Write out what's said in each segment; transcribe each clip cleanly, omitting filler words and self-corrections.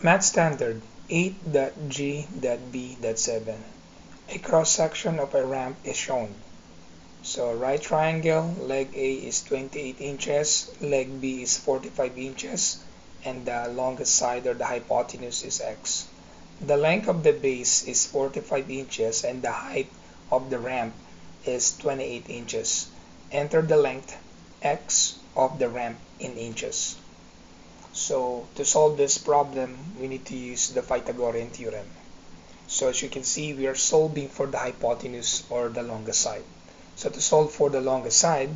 Math standard 8.G.B.7. A cross-section of a ramp is shown. So right triangle, leg A is 28 inches, leg B is 45 inches, and the longest side or the hypotenuse is x. The length of the base is 45 inches and the height of the ramp is 28 inches. Enter the length x of the ramp in inches. So to solve this problem, we need to use the Pythagorean theorem. So as you can see, we are solving for the hypotenuse or the longest side. So to solve for the longest side,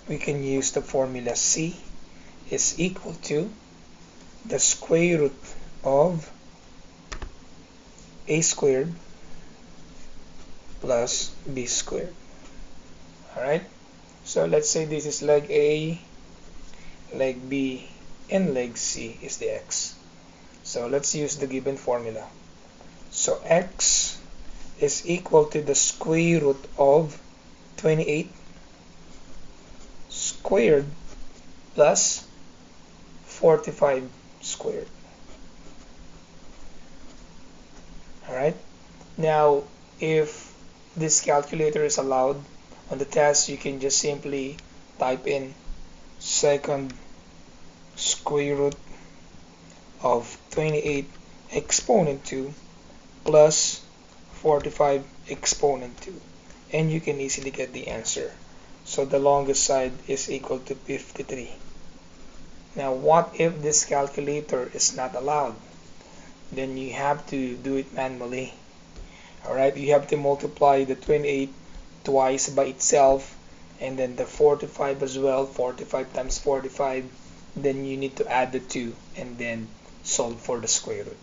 we can use the formula C is equal to the square root of a squared plus b squared. Alright, so let's say this is leg A, leg B, and leg C is the x. So let's use the given formula. So x is equal to the square root of 28 squared plus 45 squared. Alright, now if this calculator is allowed on the test, you can just simply type in second square root of 28 exponent 2 plus 45 exponent 2, and you can easily get the answer. So the longest side is equal to 53. Now what if this calculator is not allowed? Then you have to do it manually. Alright, you have to multiply the 28 twice by itself, and then the 45 as well, 45 times 45. Then you need to add the 2 and then solve for the square root.